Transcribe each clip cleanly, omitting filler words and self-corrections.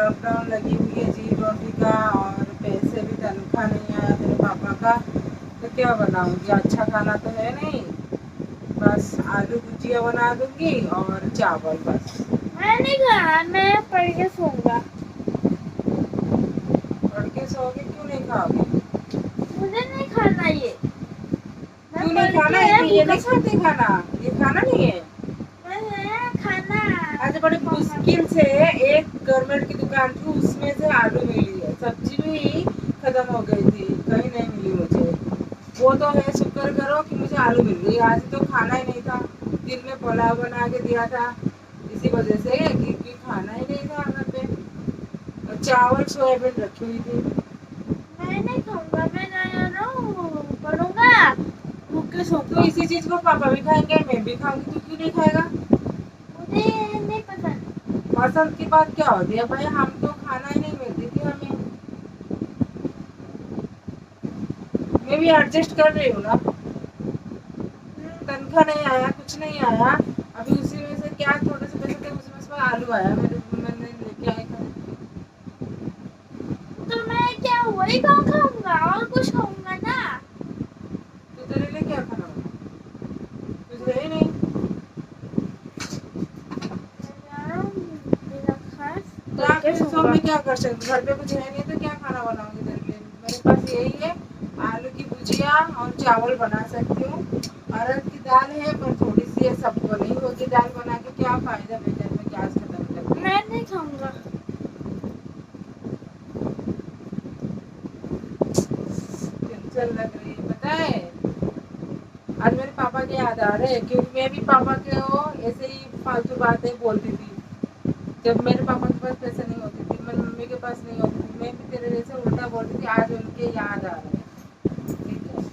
Lockdown लगी हुई है जी रोटी का, और पैसे भी तनख्वाह नहीं आया मेरे पापा का, तो क्या बनाऊंगी? अच्छा खाना तो है नहीं, बस आलू भुजिया बना दूंगी और चावल बस। मैं नहीं खाना, मैं पढ़ के सोऊंगा। पढ़ के सोओगे? क्यों नहीं खाओगे? मुझे नहीं खाना ये, मैं क्यों नहीं पढ़ खाना? के ये नहीं खाते खाना? ये खाना नहीं है? मैं खाना। आज बड़ी मुश्किल से एक गवर्नमेंट की दुकान थी, उसमें से आलू मिली है, सब्जी भी खत्म हो गई थी, कहीं नहीं मिली मुझे। वो तो है, शुक्र करो कि मुझे आलू मिल गई। आज तो खाना ही नहीं था, दिन में पुलाव बना के दिया था, इसी वजह से कि खाना ही नहीं था घर पे। और चावल सोयाबीन रखी हुई थी। मैं नहीं खाऊंगा, मैं पढ़ूंगा, भूख के तो सोऊंगा। इसी चीज को पापा भी खाएंगे, मैं भी खाऊंगी, तो क्यों नहीं खाएगा? मुझे नहीं पसंद। पसंद की बात क्या होती है भाई? हम तो खाना ही नहीं मिलती थी हमें। मैं भी एडजस्ट कर रही हूँ ना, तनख्वाह नहीं आया, कुछ नहीं आया, अभी उसी में से क्या थोड़े से पैसे थे, उसमें से आलू आया, मैंने लेके आई था। तो मैं क्या वही खाऊंगा और कुछ खाऊंगा ना। तो तेरे लिए क्या खाना बना? कुछ है ही नहीं। मेरा खास क्या पढ़ के फिर सो सोऊंगा। में क्या कर सकते? घर पे कुछ है नहीं तो क्या खाना बनाऊंगी तेरे लिए? मेरे पास यही है, आलू की भुजिया और चावल बना सकती हूँ। अरहर की दाल है पर थोड़ी सी है, सबको नहीं होगी दाल बना के, क्या फायदा बेकार में गैस खत्म करके। मैं नहीं खाऊंगा। टेंशन लग रही है पता है। आज मेरे पापा के याद आ रहे हैं, क्योंकि मैं भी पापा के वो ऐसे ही फालतू बातें बोलती थी। जब मेरे पापा के पास पैसे नहीं होती थी, मेरी मम्मी के पास नहीं होती थी, मैं भी तेरे जैसे उल्टा बोलती थी। आज उनके याद आ रहे हैं, ठीक है।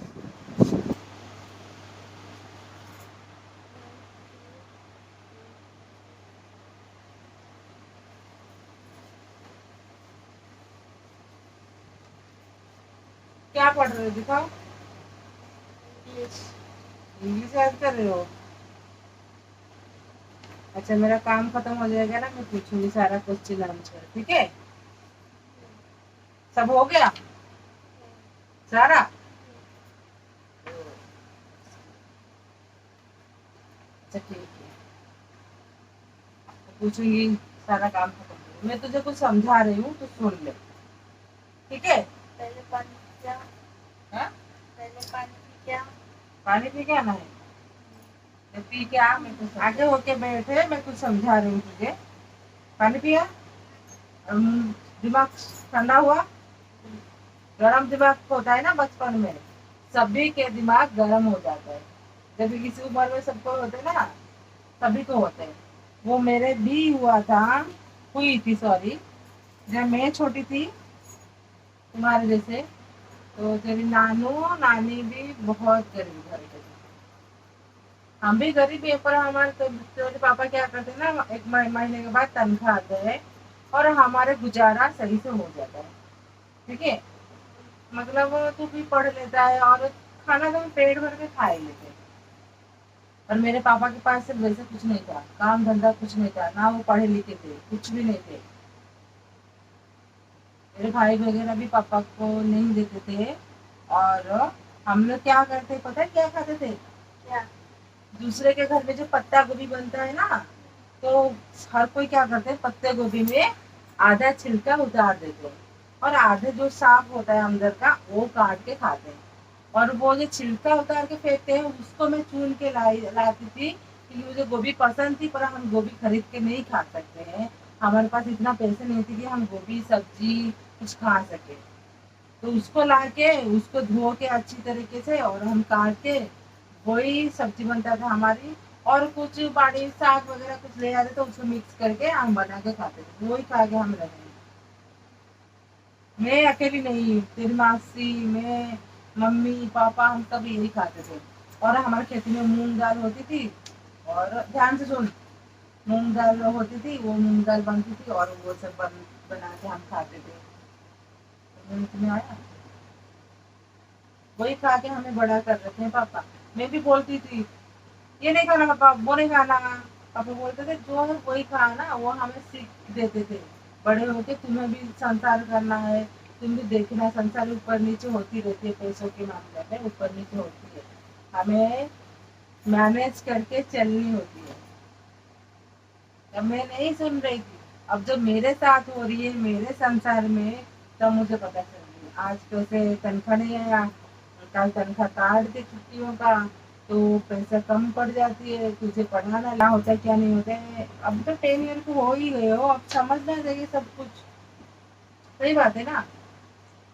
क्या पढ़ रहे हो? दिखाओ। इंग्लिश याद कर रहे हो? अच्छा, मेरा काम खत्म हो जाएगा ना, मैं पूछूंगी सारा क्वेश्चन आंसर, ठीक है? सब हो गया सारा? अच्छा ठीक है, पूछूंगी, सारा काम खत्म हो गया। मैं तुझे कुछ समझा रही हूँ तो सुन ले, ठीक है? पहले पानी पी क्या? हाँ? पहले पानी पी क्या? पानी पी के आना है? तो पी के आ, मैं कुछ आगे होके बैठे, मैं कुछ समझा रही हूँ तुझे। पानी पिया? दिमाग ठंडा हुआ? गरम दिमाग होता है ना बचपन में, सभी के दिमाग गरम हो जाता है। जब किसी उम्र में सबको होते हैं ना, सभी को होते हैं। वो मेरे भी हुआ था, हुई थी सॉरी, जब मैं छोटी थी तुम्हारे जैसे। तो तेरी नानू नानी भी बहुत गरीब घर के थे, हम भी गरीब है, पर हमारे तो तेरे पापा क्या करते हैं ना, एक महीने के बाद तनख्वाह आते हैं और हमारे गुजारा सही से हो जाता है, ठीक है? मतलब तू भी पढ़ लेता है और खाना तो हम पेट भर के खा ही लेते हैं। और मेरे पापा के पास सिर्फ वैसे कुछ नहीं था, काम धंधा कुछ नहीं था, ना वो पढ़े लिखे थे, कुछ भी नहीं थे। मेरे भाई वगैरह भी पापा को नहीं देते थे। और हम लोग क्या करते पता है क्या खाते थे? क्या? दूसरे के घर में जो पत्ता गोभी बनता है ना, तो हर कोई क्या करते हैं, पत्ते गोभी में आधा छिलका उतार देते हैं और आधे जो साफ होता है अंदर का वो काट के खाते हैं। और वो जो छिलका उतार के फेंकते हैं उसको मैं चुन के लाती थी, क्योंकि मुझे गोभी पसंद थी, पर हम गोभी खरीद के नहीं खा सकते हैं, हमारे पास इतना पैसे नहीं थे कि हम गोभी सब्जी कुछ खा सके। तो उसको ला के उसको धो के अच्छी तरीके से और हम काट के वही सब्जी बनता था हमारी। और कुछ बाड़ी साग वगैरह कुछ ले आते तो उसको मिक्स करके हम बना के खाते थे, वही खा के हम रहे। मैं अकेली नहीं, तेरी मासी, मैं, मम्मी पापा, हम सब यही खाते थे। और हमारे खेती में मूंग दाल होती थी, और ध्यान से सुन, मूंग दाल होती थी, वो मूंग दाल बनती थी और वो सब बना के हम खाते थे। समझ में आया? वही खा के हमें बड़ा कर रखे हैं पापा। मैं भी बोलती थी ये नहीं खाना पापा, वो नहीं खाना, पापा बोलते थे जो है वही खाना, वो हमें सीख देते थे। बड़े होके तुम्हें भी संसार करना है, तुम भी देखना, संसार ऊपर नीचे होती रहती है, पैसों के मामले में ऊपर नीचे होती है, हमें मैनेज करके चलनी होती है। तब मैं नहीं सुन रही थी, अब जब मेरे साथ हो रही है मेरे संसार में, तब मुझे पता चल रही है। आज कैसे तनख्वाह नहीं आया, कल तनख्वाह काट दी छुट्टियों का, तो पैसा कम पड़ जाती है, तुझे पढ़ाना क्या होता है क्या नहीं होता है। अब तो 10 ईयर को हो ही गए हो, अब समझना चाहिए सब कुछ। सही बात है ना।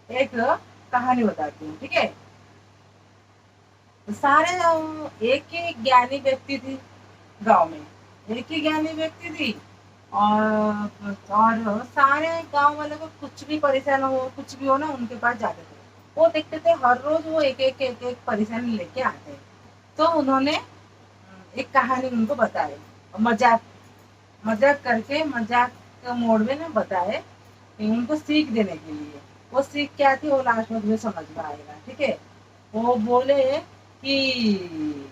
एक कहानी बताती हूँ, ठीक है। सारे एक ही ज्ञानी व्यक्ति थी गांव में, एक ही ज्ञानी व्यक्ति थी, और सारे गांव वालों को कुछ भी परेशान हो, कुछ भी हो ना, उनके पास जाते थे। वो देखते थे हर रोज वो एक परेशानी लेके आते हैं। तो उन्होंने एक कहानी उनको बताई, मजाक मजाक करके, मजाक के मोड में ना बताए, उनको सीख देने के लिए। वो सीख क्या थी वो लास्ट में तुम्हें समझ में आएगा, ठीक है। वो बोले कि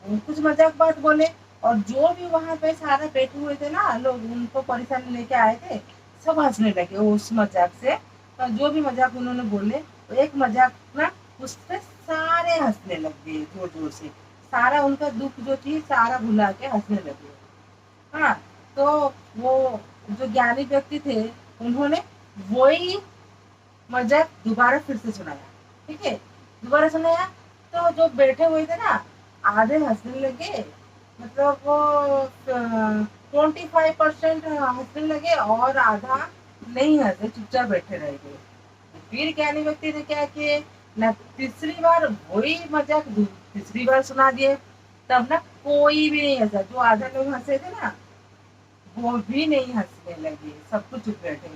कुछ मजाक बात बोले, और जो भी वहां पे सारे बैठे हुए थे ना लोग, उनको परेशानी लेके आए थे, सब हंसने लगे उस मजाक से। तो जो भी मजाक उन्होंने बोले, तो एक मजाक ना उस पे सारे हंसने लग गए जोर जोर से, सारा उनका दुख जो थी सारा भुला के हंसने लगे। हाँ, तो वो जो ज्ञानी व्यक्ति थे, उन्होंने वही मजाक दोबारा फिर से सुनाया, ठीक है। दोबारा सुनाया तो जो बैठे हुए थे ना, आधे हंसने लगे, मतलब वो 25% हंसने लगे, और आधा नहीं हंसे, चुपचाप बैठे रह गए। फिर ज्ञानी व्यक्ति ने क्या किए ना, तीसरी बार वही मजाक तीसरी बार सुना दिए। तब ना कोई भी नहीं हंसा, जो आधा लोग हंसे थे ना वो भी नहीं हंसने लगे, सब कुछ चुप बैठे।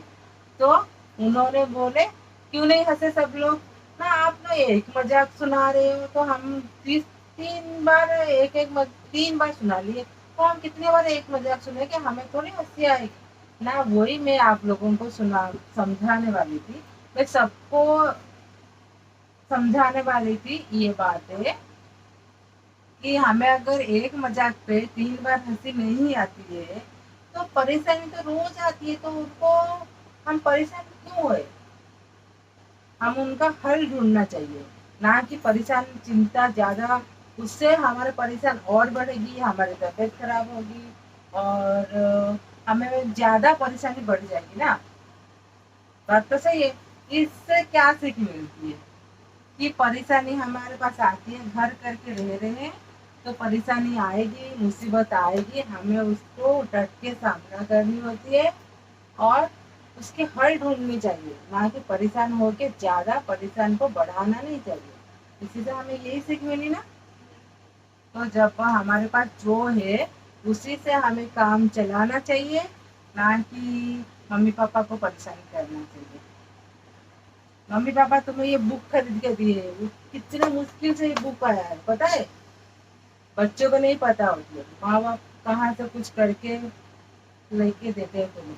तो उन्होंने बोले क्यों नहीं हंसे सब लोग, ना आप लोग एक मजाक सुना रहे हो, तो हम 3 बार तीन बार सुना लिए, तो हम कितने बार एक मजाक सुनेंगे, हमें थोड़ी हंसी आएगी ना। वही मैं आप लोगों को समझाने वाली थी, मैं सबको समझाने वाली थी ये बात है कि हमें अगर एक मजाक पे 3 बार हंसी नहीं आती है, तो परेशानी तो रोज आती है, तो उनको हम परेशान क्यों हुए। हम उनका हल ढूंढना चाहिए, ना कि परेशान चिंता ज्यादा, उससे हमारे परेशान और बढ़ेगी, हमारी तबीयत खराब होगी, और हमें ज्यादा परेशानी बढ़ जाएगी ना। बात तो सही है। इससे क्या सीख मिलती है कि परेशानी हमारे पास आती है, घर करके रह रहे हैं तो परेशानी आएगी, मुसीबत आएगी, हमें उसको डट के सामना करनी होती है, और उसके हल ढूंढनी चाहिए, ना कि परेशान होके ज्यादा परेशान को बढ़ाना नहीं चाहिए। इसी से हमें यही सीख मिली ना। तो जब हमारे पास जो है उसी से हमें काम चलाना चाहिए, ना कि मम्मी पापा को परेशान करना चाहिए। मम्मी पापा तुम्हें ये बुक खरीद के दिए, कितने मुश्किल से ये बुक आया है पता है, बच्चों को नहीं पता होती है, माँ बाप कहाँ से कुछ करके लेके देते हैं तुम्हें।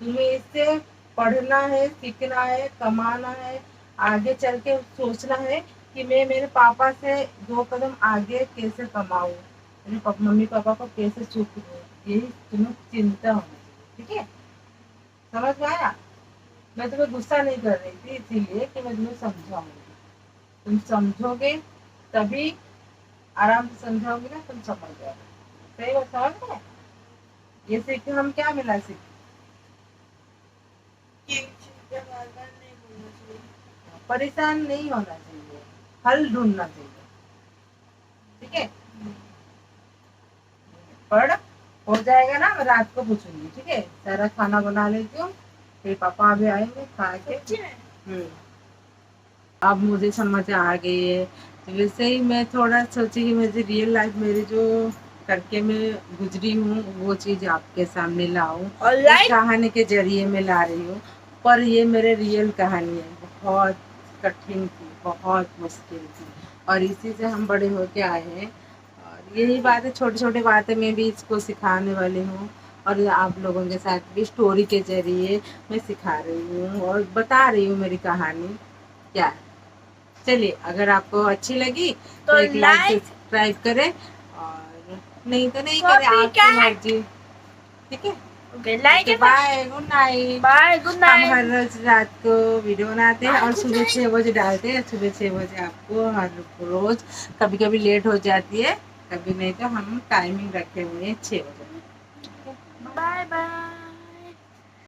तुम्हें इससे पढ़ना है, सीखना है, कमाना है, आगे चल के सोचना है कि मैं मेरे पापा से 2 कदम आगे कैसे कमाऊं, मेरे मम्मी पापा को कैसे सुख दूं, यही तुम्हें चिंता होनी चाहिए, ठीक है। समझ में आया। मैं तुम्हें गुस्सा नहीं कर रही थी, इसीलिए कि मैं तुम्हें समझाऊंगी, तुम समझोगे तभी, आराम से समझाओगे ना, तुम समझ जाओगे। सही बात, समझ में। ये सीख हम क्या मिला, सीख परेशान नहीं होना चाहिए, हल ढूंढना चाहिए, ठीक है। पढ़, हो जाएगा ना, मैं रात को पूछूंगी, ठीक है। सारा खाना बना लेती हूँ, फिर पापा अभी आएंगे खा के। अब मुझे समझ आ गई है। तो वैसे ही मैं थोड़ा सोची कि मेरी रियल लाइफ, मेरी जो करके मैं गुजरी हूँ वो चीज आपके सामने लाऊं, इस कहानी के जरिए मैं ला रही हूँ। पर ये मेरे रियल कहानी है, बहुत कठिन थी, बहुत मुश्किल थी, और इसी से हम बड़े होके आए हैं। और यही बातें, छोटी छोटी बातें मैं भी इसको सिखाने वाली हूँ, और आप लोगों के साथ भी स्टोरी के जरिए मैं सिखा रही हूँ और बता रही हूँ मेरी कहानी क्या है। चलिए, अगर आपको अच्छी लगी तो एक लाइक सब्सक्राइब करें, और नहीं तो नहीं करें, आपकी मर्जी, ठीक है। Okay like bye, good night. Bye, good hmm night. हर रोज रात को वीडियो बनाते हैं Bye, और good सुबह night. 6 बजे डालते हैं। सुबह 6 बजे आपको हर रोज, कभी कभी लेट हो जाती है, कभी नहीं तो हम टाइमिंग रखे हुए हैं 6 बजे। Bye bye.